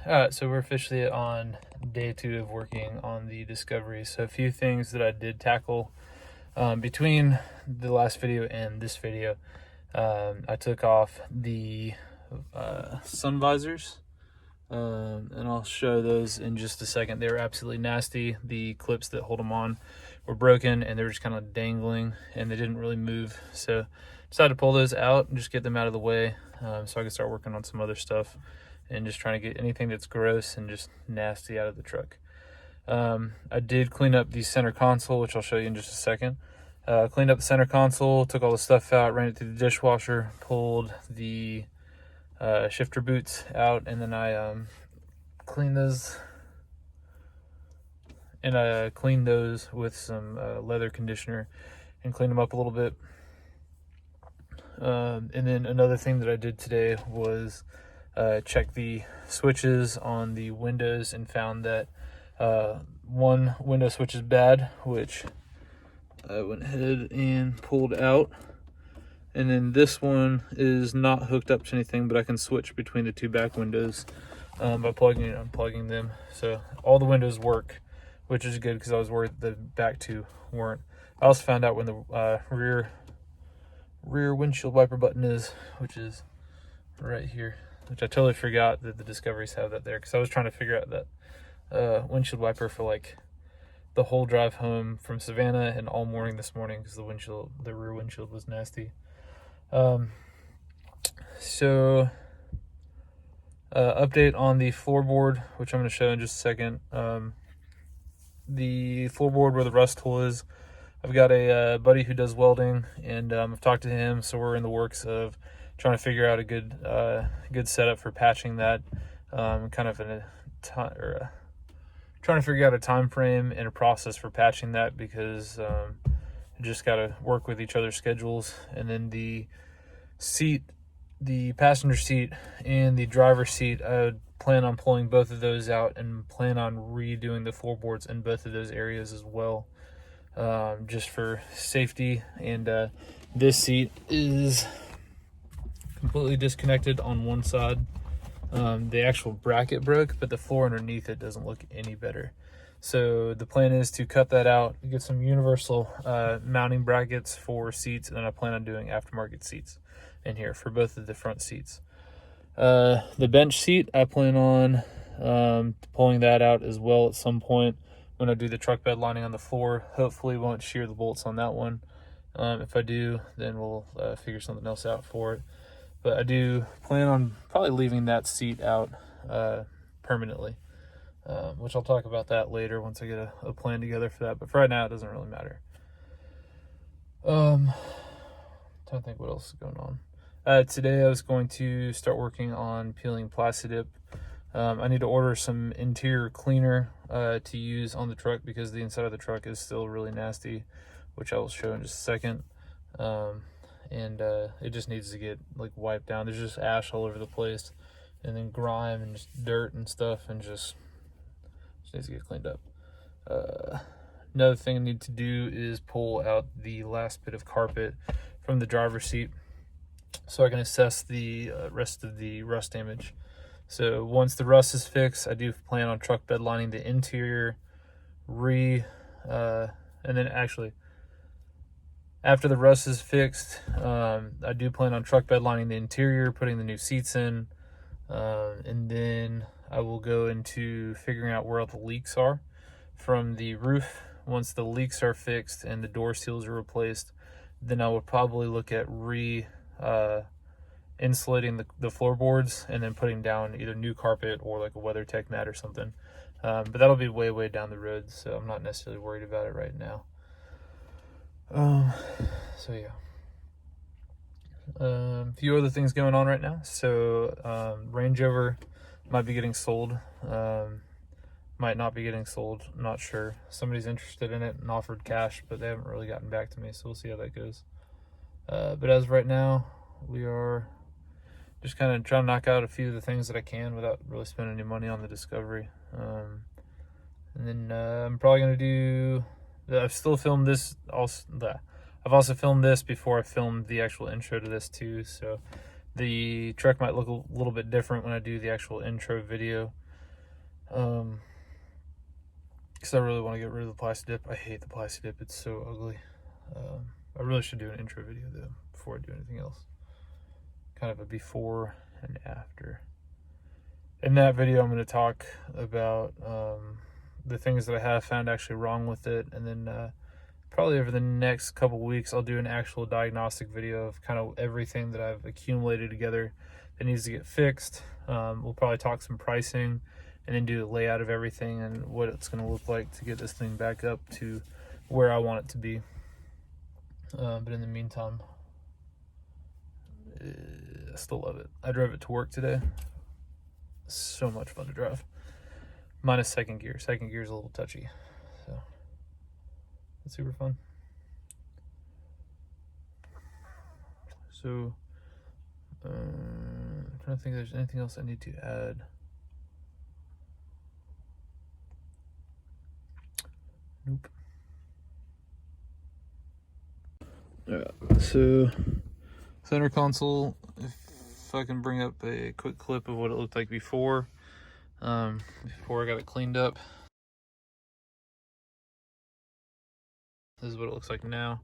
Alright, so we're officially on day 2 of working on the Discovery. So a few things that I did tackle between the last video and this video. I took off the sun visors, and I'll show those in just a second. They were absolutely nasty. The clips that hold them on were broken and they were just kind of dangling and they didn't really move. So decided to pull those out and just get them out of the way, so I can start working on some other stuff and just trying to get anything that's gross and just nasty out of the truck. I did clean up the center console, which I'll show you in just a second. Cleaned up the center console, took all the stuff out, ran it through the dishwasher, pulled the shifter boots out, and then I cleaned those. And I cleaned those with some leather conditioner and cleaned them up a little bit. And then another thing that I did today was check the switches on the windows and found that one window switch is bad, which I went ahead and pulled out. And then this one is not hooked up to anything, but I can switch between the two back windows by plugging and unplugging them. So all the windows work, which is good because I was worried the back two weren't. I also found out when the rear windshield wiper button is, which is right here, which I totally forgot that the Discoveries have that there, because I was trying to figure out that windshield wiper for like the whole drive home from Savannah and all morning this morning, because the rear windshield was nasty. So update on the floorboard, which I'm going to show in just a second. The floorboard where the rust hole is, I've got a buddy who does welding, and I've talked to him, so we're in the works of trying to figure out a good setup for patching that, kind of in a time, or trying to figure out a time frame and a process for patching that, because just got to work with each other's schedules. And then the seat, the passenger seat and the driver's seat, I would plan on pulling both of those out and plan on redoing the floorboards in both of those areas as well, just for safety. And this seat is completely disconnected on one side. The actual bracket broke, but the floor underneath it doesn't look any better. So the plan is to cut that out, get some universal mounting brackets for seats, and then I plan on doing aftermarket seats in here for both of the front seats. The bench seat, I plan on pulling that out as well at some point when I do the truck bed lining on the floor. Hopefully won't shear the bolts on that one. If I do, then we'll figure something else out for it. But I do plan on probably leaving that seat out permanently, which I'll talk about that later once I get a plan together for that. But for right now, it doesn't really matter. Trying to think what else is going on. Today I was going to start working on peeling Plastidip. I need to order some interior cleaner to use on the truck, because the inside of the truck is still really nasty, which I will show in just a second. And it just needs to get like wiped down. There's just ash all over the place, and then grime and just dirt and stuff, and just needs to get cleaned up. Another thing I need to do is pull out the last bit of carpet from the driver's seat so I can assess the rest of the rust damage. So once the rust is fixed, I do plan on truck bed lining the interior, and then actually after the rust is fixed, I do plan on truck bed lining the interior, putting the new seats in, and then I will go into figuring out where all the leaks are from the roof. Once the leaks are fixed and the door seals are replaced, then I will probably look at insulating the floorboards and then putting down either new carpet or like a WeatherTech mat or something. But that'll be way down the road, so I'm not necessarily worried about it right now. So yeah, a few other things going on right now. So Range Rover might be getting sold, might not be getting sold, not sure. Somebody's interested in it and offered cash, but they haven't really gotten back to me, so we'll see how that goes. But as of right now, we are just kind of trying to knock out a few of the things that I can without really spending any money on the Discovery. And then I'm probably going to do, I've still filmed this, I've also filmed this before I filmed the actual intro to this too, so the truck might look a little bit different when I do the actual intro video. Because I really want to get rid of the plastic dip. I hate the plastic dip. It's so ugly. I really should do an intro video though before I do anything else. Kind of a before and after. In that video, I'm going to talk about the things that I have found actually wrong with it, and then probably over the next couple weeks, I'll do an actual diagnostic video of kind of everything that I've accumulated together that needs to get fixed. We'll probably talk some pricing, and then do the layout of everything and what it's going to look like to get this thing back up to where I want it to be. But in the meantime, I still love it. I drove it to work today. So much fun to drive. Minus second gear. Second gear is a little touchy, so it's super fun. So I'm trying to think if there's anything else I need to add. Nope. So center console, if I can bring up a quick clip of what it looked like before I got it cleaned up. This is what it looks like now.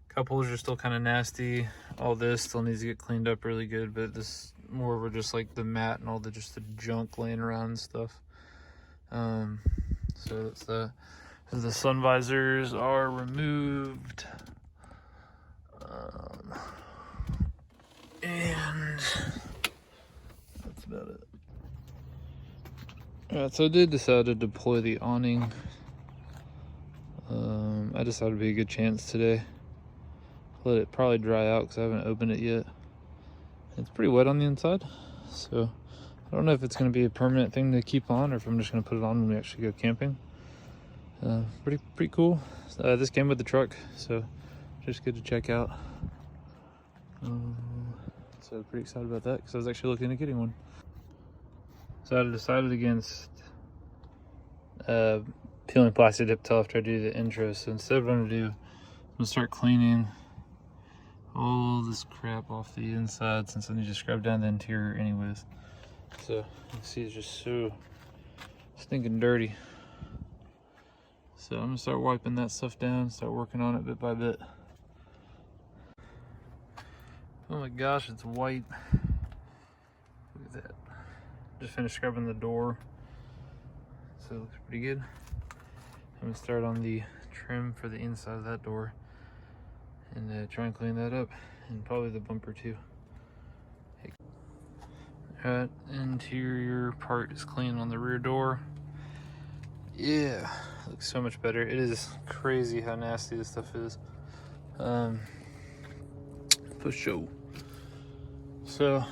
Cup holders are still kind of nasty. All this still needs to get cleaned up really good, but this more of just like the mat and all the just the junk laying around and stuff. So that's the sun visors are removed. And that's about it. Alright, so I did decide to deploy the awning. I decided it'd be a good chance today. Let it probably dry out because I haven't opened it yet. It's pretty wet on the inside, so I don't know if it's going to be a permanent thing to keep on or if I'm just going to put it on when we actually go camping. Pretty cool. This came with the truck, so just good to check out. So pretty excited about that because I was actually looking at getting one. So I decided against peeling plastic dip till after I do the intro. So instead of what I'm gonna do, I'm gonna start cleaning all this crap off the inside since I need to scrub down the interior anyways. So you can see it's just so stinking dirty. So I'm gonna start wiping that stuff down, start working on it bit by bit. Oh my gosh, it's white. Look at that. Just finished scrubbing the door, so it looks pretty good. I'm gonna start on the trim for the inside of that door and try and clean that up, and probably the bumper too. That interior part is clean on the rear door. Yeah, looks so much better. It is crazy how nasty this stuff is. For sure. So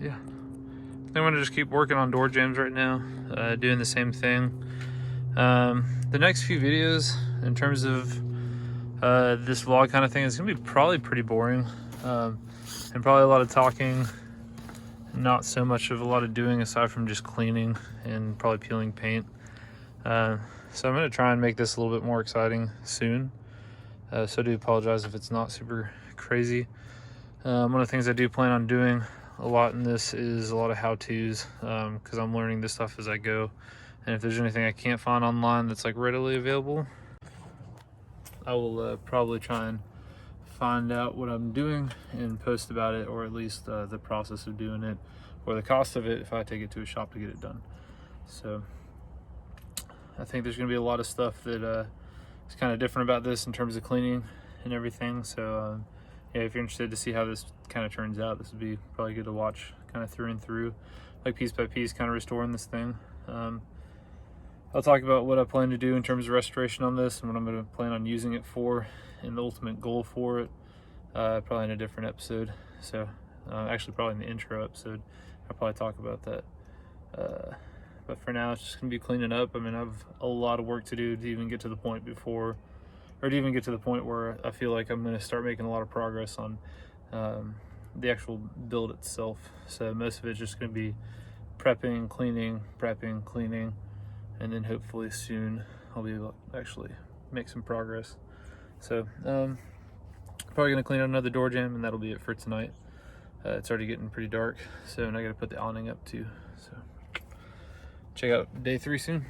yeah, I want to just keep working on door jambs right now, doing the same thing. The next few videos in terms of this vlog kind of thing is gonna be probably pretty boring, and probably a lot of talking, not so much of a lot of doing aside from just cleaning and probably peeling paint. So I'm gonna try and make this a little bit more exciting soon. So I do apologize if it's not super crazy. One of the things I do plan on doing a lot in this is a lot of how-tos, because I'm learning this stuff as I go. And if there's anything I can't find online that's like readily available, I will probably try and find out what I'm doing and post about it, or at least the process of doing it, or the cost of it if I take it to a shop to get it done. So I think there's going to be a lot of stuff that is kind of different about this in terms of cleaning and everything. So yeah, if you're interested to see how this kind of turns out, this would be probably good to watch kind of through and through, like piece by piece, kind of restoring this thing. I'll talk about what I plan to do in terms of restoration on this and what I'm going to plan on using it for and the ultimate goal for it, probably in a different episode. So actually probably in the intro episode, I'll probably talk about that. But for now, it's just going to be cleaning up. I mean, I have a lot of work to do to even get to the point before, or to even get to the point where I feel like I'm going to start making a lot of progress on the actual build itself. So most of it's just going to be prepping, cleaning, and then hopefully soon I'll be able to actually make some progress. So probably going to clean out another door jamb, and that'll be it for tonight. It's already getting pretty dark, so and I got to put the awning up too. So check out day 3 soon.